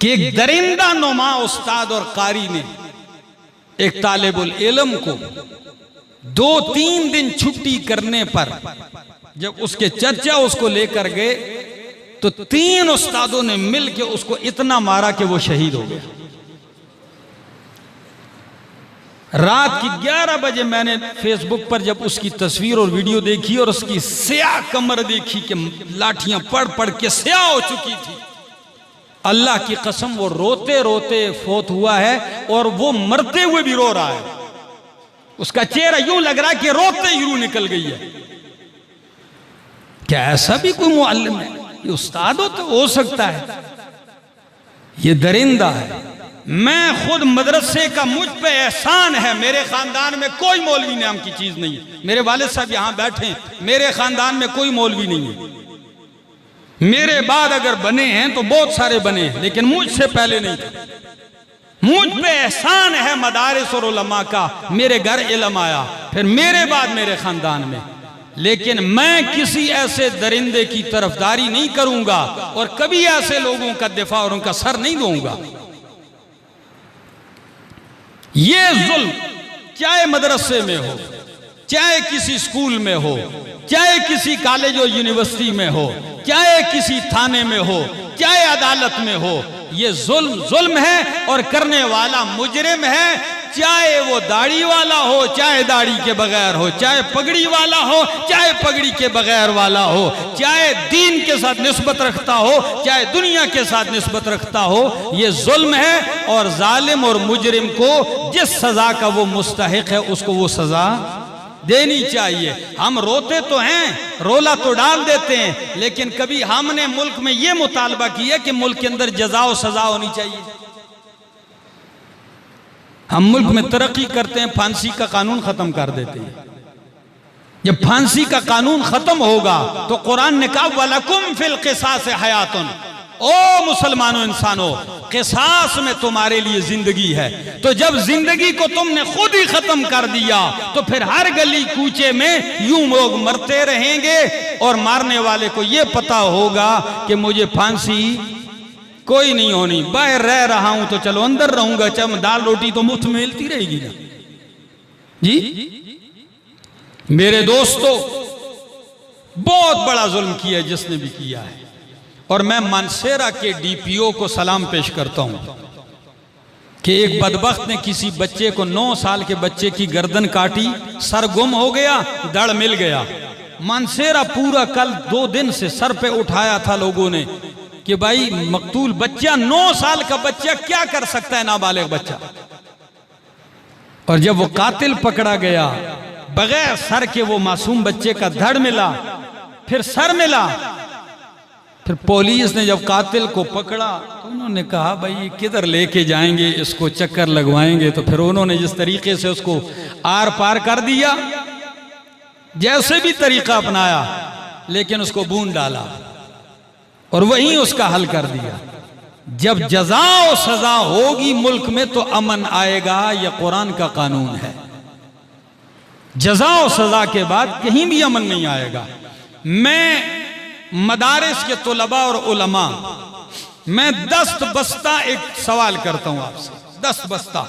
कि एक दरिंदा नुमा उस्ताद और कारी ने एक तालिबुल इल्म को 2-3 दिन छुट्टी करने पर जब उसके चर्चा उसको लेकर गए तो 3 उस्तादों ने मिलकर उसको इतना मारा कि वो शहीद हो गया। रात की 11 बजे मैंने फेसबुक पर जब उसकी तस्वीर और वीडियो देखी और उसकी स्याह कमर देखी कि लाठियां पड़ पड़ के स्याह हो चुकी थी, अल्लाह की कसम वो रोते रोते फौत हुआ है और वो मरते हुए भी रो रहा है। उसका चेहरा यूं लग रहा है कि रोते ही रूह निकल गई है। क्या ऐसा भी कोई मुअल्लिम है? ये उस्ताद हो सकता है, ये दरिंदा है। मैं खुद मदरसे का मुझ पे एहसान है, मेरे खानदान में कोई मौलवी नाम की चीज नहीं है। मेरे वालिद साहब यहां बैठे हैं, मेरे खानदान में कोई मौलवी नहीं है। मेरे बाद अगर बने हैं तो बहुत सारे बने हैं, लेकिन मुझसे पहले नहीं थे। मुझ पे एहसान है मदारिस और उलमा का, मेरे घर इल्म आया, फिर मेरे बाद मेरे खानदान में। लेकिन मैं किसी ऐसे दरिंदे की तरफदारी नहीं करूंगा और कभी ऐसे लोगों का दिफा और उनका सर नहीं दूंगा। ये जुल्म चाहे मदरसे में हो, चाहे किसी स्कूल में हो, चाहे किसी कॉलेज और यूनिवर्सिटी में हो, चाहे किसी थाने में हो, चाहे अदालत में हो, ये जुल्म है और करने वाला मुजरिम है। चाहे वो दाढ़ी वाला हो, चाहे दाढ़ी के बगैर हो, चाहे पगड़ी वाला हो, चाहे पगड़ी के बगैर वाला हो, चाहे दीन के साथ निस्बत रखता हो, चाहे दुनिया के साथ निस्बत रखता हो, ये जुल्म है। और जालिम और मुजरिम को जिस सजा का वो मुस्तहिक है उसको वो सजा देनी चाहिए। हम रोते तो हैं, रोला तो डाल देते हैं, लेकिन कभी हमने मुल्क में ये मुतालबा किया कि मुल्क के अंदर जजा और सजा होनी चाहिए। हम मुल्क में तरक्की करते हैं, फांसी का कानून खत्म कर देते हैं। जब फांसी का कानून खत्म होगा तो कुरान ने कहा वलकुम फिल क़िसास हयातुन, ओ मुसलमानों इंसानों, क़िसास में तुम्हारे लिए जिंदगी है। तो जब जिंदगी को तुमने खुद ही खत्म कर दिया तो फिर हर गली कूचे में यूं लोग मरते रहेंगे और मारने वाले को यह पता होगा कि मुझे फांसी कोई नहीं होनी, बाहर रह रहा हूं तो चलो अंदर रहूंगा, चाहे दाल रोटी तो मुफ्त में मिलती रहेगी ना जी। मेरे दोस्तों, बहुत बड़ा जुल्म किया जिसने भी किया है, और मैं मानसेरा के डीपीओ को सलाम पेश करता हूं कि एक बदबख्त ने किसी बच्चे को 9 साल के बच्चे की गर्दन काटी, सर गुम हो गया, दड़ मिल गया। मानसेरा पूरा कल 2 दिन से सर पे उठाया था लोगों ने कि भाई मकतूल बच्चा, 9 साल का बच्चा क्या कर सकता है, नाबालिग बच्चा। और जब वो कातिल पकड़ा गया, बगैर सर के वो मासूम बच्चे का धड़ मिला, फिर सर मिला। फिर पुलिस ने जब कातिल को पकड़ा तो उन्होंने कहा भाई किधर लेके जाएंगे, इसको चक्कर लगवाएंगे। तो फिर उन्होंने जिस तरीके से उसको आर पार कर दिया, जैसे भी तरीका अपनाया, लेकिन उसको बूंद डाला और वहीं उसका हल कर दिया। जब जजा और सजा होगी मुल्क में तो अमन आएगा, यह कुरान का कानून है। जजा और सजा के बाद कहीं भी अमन नहीं आएगा। मैं मदारिस के तुलबा और उलमा, मैं दस्त बस्ता एक सवाल करता हूं आपसे, दस्त बस्ता